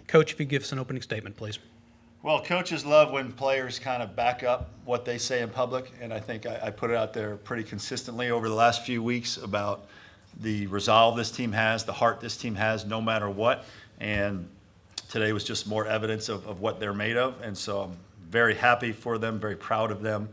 Coach, if you give us an opening statement, please. Well, coaches love when players kind of back up what they say in public, and I think I put it out there pretty consistently over the last few weeks about the resolve this team has, the heart this team has, no matter what. And today was just more evidence of what they're made of, and so I'm very happy for them, very proud of them,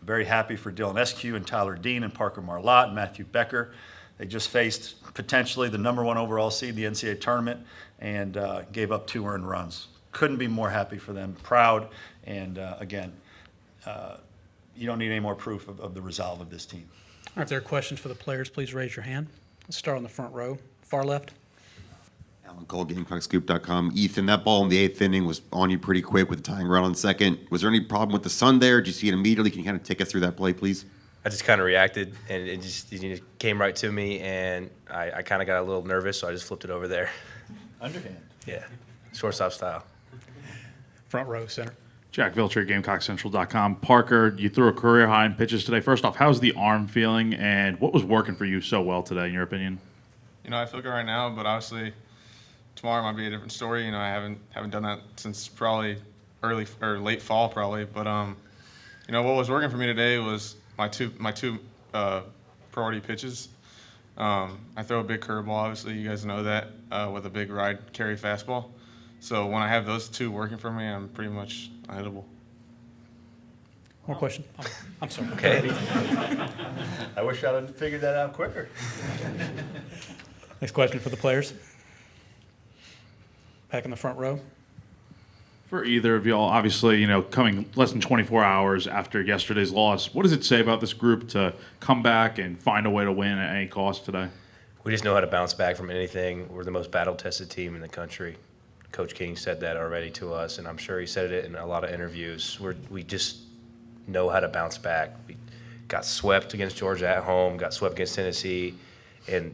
very happy for Dylan Eskew and Tyler Dean and Parker Marlatt and Matthew Becker. They just faced potentially the #1 overall seed in the NCAA tournament and gave up 2 earned runs. Couldn't be more happy for them, proud, and again, you don't need any more proof of the resolve of this team. All right, if there are questions for the players, please raise your hand. Let's start on the front row, far left. Alan Cole, GamecockScoop.com. Ethan, that ball in the 8th inning was on you pretty quick with the tying run on second. Was there any problem with the sun there? Did you see it immediately? Can you kind of take us through that play, please? I just kind of reacted, and it just came right to me, and I kind of got a little nervous, so I just flipped it over there. Underhand. Yeah, shortstop style. Front row, center. Jack Vilcher, GamecockCentral.com. Parker, you threw a career high in pitches today. First off, how's the arm feeling, and what was working for you so well today, in your opinion? I feel good right now, but obviously tomorrow might be a different story. I haven't done that since probably early or late fall, probably. But what was working for me today was my two priority pitches. I throw a big curveball, obviously you guys know that, with a big ride carry fastball. So when I have those two working for me, I'm pretty much unhittable. More question? I'm sorry. Okay. I wish I had figured that out quicker. Next question for the players. Back in the front row. For either of y'all, obviously, coming less than 24 hours after yesterday's loss, what does it say about this group to come back and find a way to win at any cost today? We just know how to bounce back from anything. We're the most battle-tested team in the country. Coach King said that already to us, and I'm sure he said it in a lot of interviews. We just know how to bounce back. We got swept against Georgia at home, got swept against Tennessee, and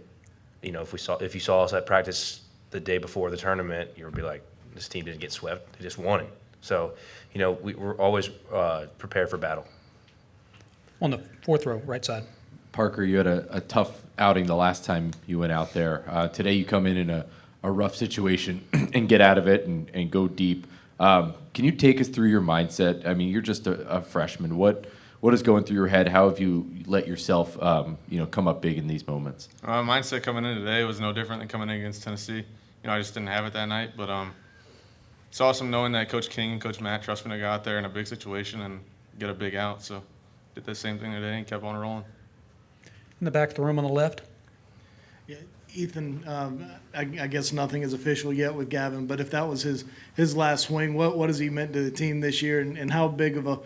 if you saw us at practice the day before the tournament, you would be like, this team didn't get swept; they just won it. So, we're always prepared for battle. On the fourth row, right side. Parker, you had a tough outing the last time you went out there. Today you come in a rough situation and get out of it and go deep. Can you take us through your mindset? I mean, you're just a freshman. What is going through your head? How have you let yourself, come up big in these moments? Mindset coming in today was no different than coming in against Tennessee. I just didn't have it that night, but it's awesome knowing that Coach King and Coach Matt trust me to go out there in a big situation and get a big out. So did the same thing today and kept on rolling. In the back of the room on the left. Yeah, Ethan, I guess nothing is official yet with Gavin, but if that was his last swing, what has he meant to the team this year, and how big of a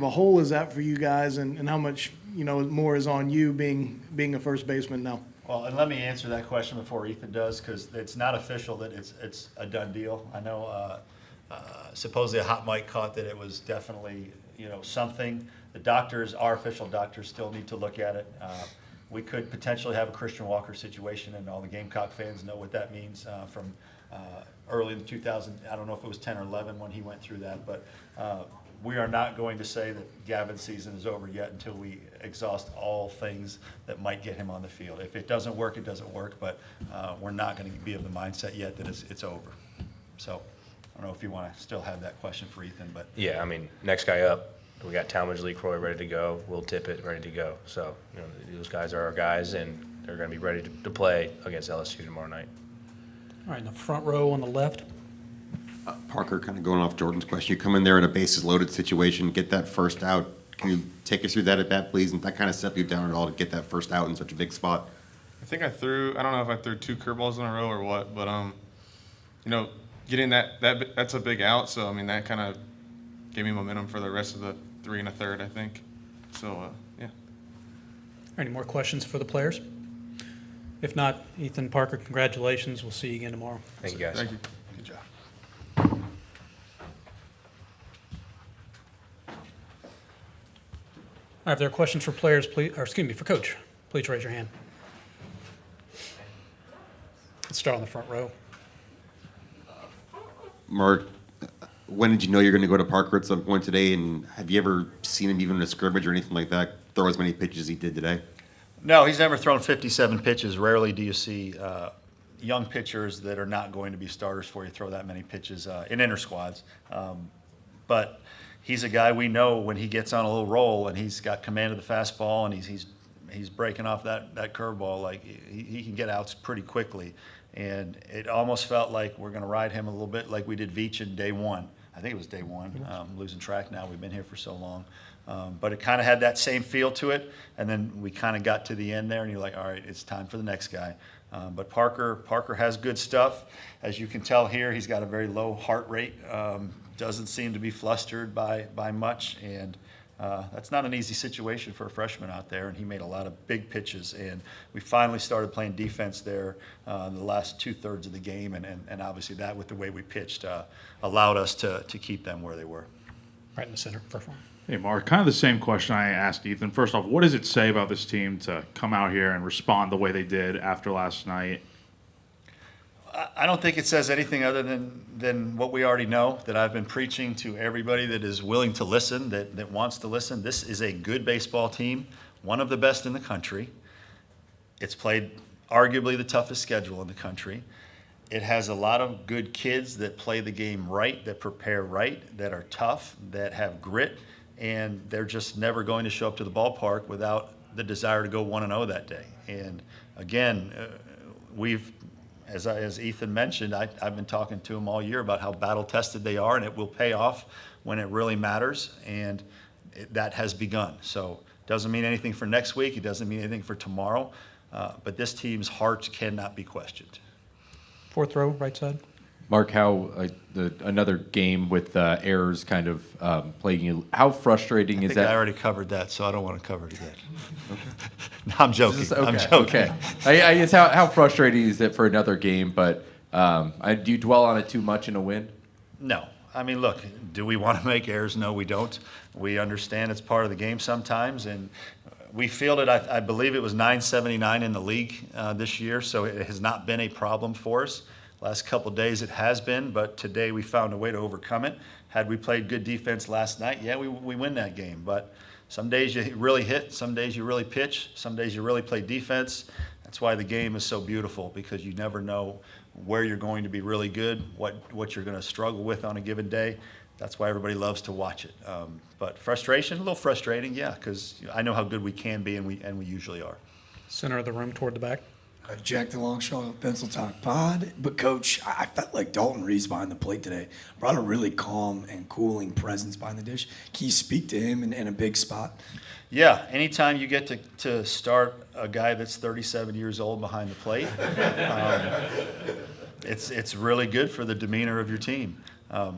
hole is that for you guys, and how much more is on you being a first baseman now? Well, and let me answer that question before Ethan does, because it's not official that it's a done deal. I know supposedly a hot mic caught that it was definitely something. The doctors, our official doctors, still need to look at it. We could potentially have a Christian Walker situation, and all the Gamecock fans know what that means from early in 2000. I don't know if it was 10 or 11 when he went through that, but we are not going to say that Gavin's season is over yet until we exhaust all things that might get him on the field. If it doesn't work, it doesn't work, but we're not going to be of the mindset yet that it's over. So I don't know if you want to still have that question for Ethan, but Yeah, next guy up. We got Talmadge, Lee Croy ready to go. Will Tippett ready to go. So, those guys are our guys, and they're going to be ready to play against LSU tomorrow night. All right, in the front row on the left. Parker, kind of going off Jordan's question, you come in there in a bases-loaded situation, get that first out. Can you take us through that at bat, please? And that kind of set you down at all to get that first out in such a big spot? I think I don't know if I threw 2 curveballs in a row or what, but getting that's a big out. So that kind of gave me momentum for the rest of the 3 1/3, I think. So yeah. Any more questions for the players? If not, Ethan, Parker, congratulations. We'll see you again tomorrow. Thank you, guys. Thank you. good job. All right, if there are questions for players, for Coach, please raise your hand. Let's start on the front row. Mark, when did you know you were going to go to Parker at some point today, and have you ever seen him even in a scrimmage or anything like that throw as many pitches as he did today? No, he's never thrown 57 pitches. Rarely do you see young pitchers that are not going to be starters for you throw that many pitches in inter squads. But he's a guy we know when he gets on a little roll and he's got command of the fastball and he's breaking off that curveball, like he can get outs pretty quickly. And it almost felt like we're going to ride him a little bit like we did Veach in day one. I think it was day one. Losing track now. We've been here for so long. But it kind of had that same feel to it. And then we kind of got to the end there, and you're like, all right, it's time for the next guy. But Parker has good stuff. As you can tell here, he's got a very low heart rate. Doesn't seem to be flustered by much. And that's not an easy situation for a freshman out there, and he made a lot of big pitches. And we finally started playing defense there in the last 2/3 of the game, and obviously that, with the way we pitched, allowed us to keep them where they were. Right in the center. Perfect. Hey, Mark, kind of the same question I asked Ethan. First off, what does it say about this team to come out here and respond the way they did after last night? I don't think it says anything other than what we already know, that I've been preaching to everybody that is willing to listen, that wants to listen. This is a good baseball team, one of the best in the country. It's played arguably the toughest schedule in the country. It has a lot of good kids that play the game right, that prepare right, that are tough, that have grit, and they're just never going to show up to the ballpark without the desire to go 1-0 that day. And again, as Ethan mentioned, I've been talking to him all year about how battle-tested they are, and it will pay off when it really matters, and that has begun. So it doesn't mean anything for next week. It doesn't mean anything for tomorrow, but this team's heart cannot be questioned. Fourth row, right side. Mark, how another game with errors kind of plaguing you, how frustrating is that? I think I already covered that, so I don't want to cover it again. No, I'm joking. Okay, I'm joking. okay. I guess how frustrating is it for another game, but do you dwell on it too much in a win? No. I mean, look, do we want to make errors? No, we don't. We understand it's part of the game sometimes, and we fielded, I believe it was 979 in the league this year, so it has not been a problem for us. Last couple days it has been, but today we found a way to overcome it. Had we played good defense last night, yeah, we win that game. But some days you really hit, some days you really pitch, some days you really play defense. That's why the game is so beautiful, because you never know where you're going to be really good, what you're going to struggle with on a given day. That's why everybody loves to watch it. But frustration, a little frustrating, yeah, because I know how good we can be, and we usually are. Center of the room toward the back. Jack DeLongstraw of Pencil Talk Pod. But, Coach, I felt like Dalton Reeves behind the plate today brought a really calm and cooling presence behind the dish. Can you speak to him in a big spot? Yeah, anytime you get to start a guy that's 37 years old behind the plate, it's really good for the demeanor of your team.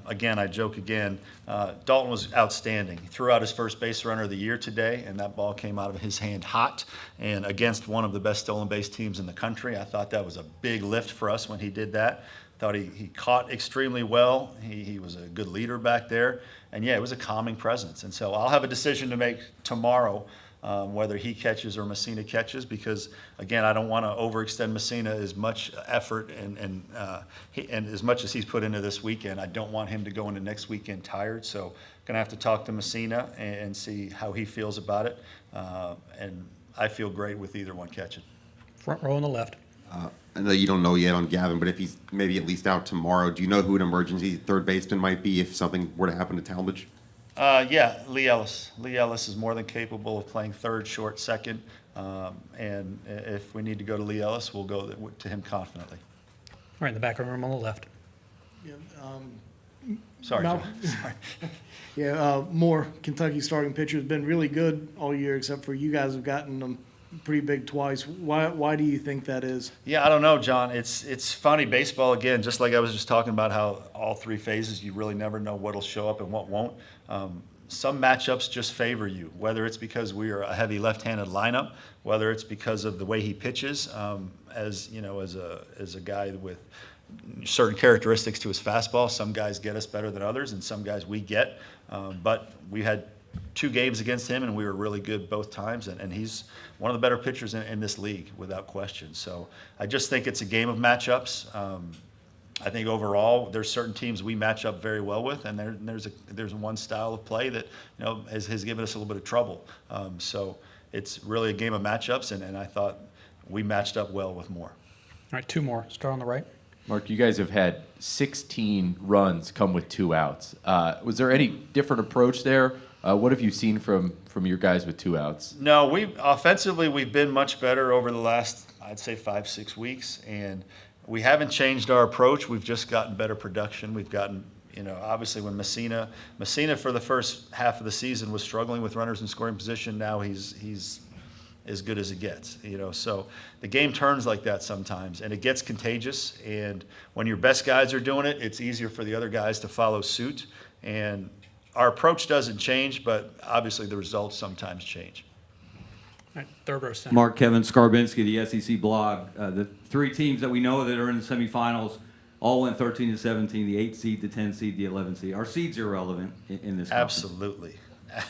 Again, I joke again, Dalton was outstanding. He threw out his first base runner of the year today, and that ball came out of his hand hot and against one of the best stolen base teams in the country. I thought that was a big lift for us when he did that. Thought he caught extremely well. He was a good leader back there. And, yeah, it was a calming presence. And so I'll have a decision to make tomorrow, whether he catches or Messina catches, because, again, I don't want to overextend Messina as much effort and as much as he's put into this weekend. I don't want him to go into next weekend tired. So I'm going to have to talk to Messina and see how he feels about it. And I feel great with either one catching. Front row on the left. I know you don't know yet on Gavin, but if he's maybe at least out tomorrow, do you know who an emergency third baseman might be if something were to happen to Talmadge? Yeah, Lee Ellis. Lee Ellis is more than capable of playing third, short, second. And if we need to go to Lee Ellis, we'll go to him confidently. All right, in the back room on the left. Yeah, Sorry, Mal- Joe. Sorry. Yeah, Moore, Kentucky starting pitcher, has been really good all year, except for you guys have gotten them pretty big twice. Why do you think that is? Yeah, I don't know, John. It's funny, baseball, again, just like I was just talking about how all three phases, you really never know what'll show up and what won't. Some matchups just favor you, whether it's because we are a heavy left-handed lineup, whether it's because of the way he pitches, as a guy with certain characteristics to his fastball. Some guys get us better than others, and some guys we get. But we had 2 games against him, and we were really good both times. And he's one of the better pitchers in this league, without question. So I just think it's a game of matchups. I think overall there's certain teams we match up very well with, and there's one style of play that has given us a little bit of trouble. So it's really a game of matchups, and I thought we matched up well with Moore. right, two more. Start on the right. Mark, you guys have had 16 runs come with 2 outs. Was there any different approach there? What have you seen from your guys with 2 outs? No, offensively we've been much better over the last, I'd say, 5-6 weeks, and we haven't changed our approach. We've just gotten better production. We've gotten, obviously when Messina for the first half of the season was struggling with runners in scoring position. Now he's as good as it gets, so the game turns like that sometimes, and it gets contagious, and when your best guys are doing it, it's easier for the other guys to follow suit, and our approach doesn't change, but obviously the results sometimes change. All right, third row center. Mark, Kevin Skarbinski, the SEC blog. The 3 teams that we know that are in the semifinals all went 13-17, the 8 seed, the 10 seed, the 11 seed. Are seeds irrelevant in this conference?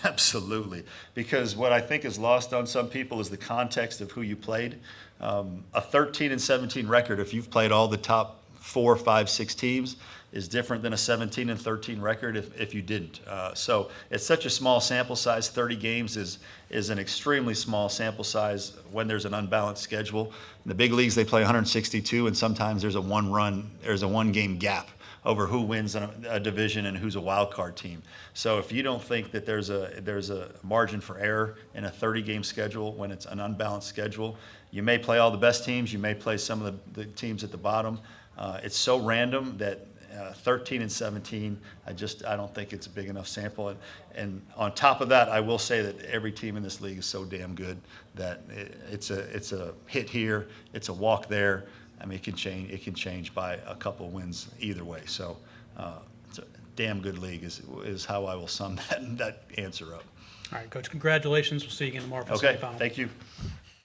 Absolutely. Because what I think is lost on some people is the context of who you played. A 13-17 record, if you've played all the top 4, 5, 6 teams, is different than a 17-13 record if you didn't. So it's such a small sample size. 30 games is an extremely small sample size when there's an unbalanced schedule. In the big leagues, they play 162, and sometimes there's a one-game gap over who wins a division and who's a wild card team. So if you don't think that there's a margin for error in a 30-game schedule when it's an unbalanced schedule, you may play all the best teams, you may play some of the teams at the bottom. It's so random that 13-17, I don't think it's a big enough sample. And on top of that, I will say that every team in this league is so damn good that it's a hit here, it's a walk there. I mean, it can change by a couple wins either way. So it's a damn good league is how I will sum that answer up. All right, Coach, congratulations. We'll see you again tomorrow for the Okay, semifinal. thank you.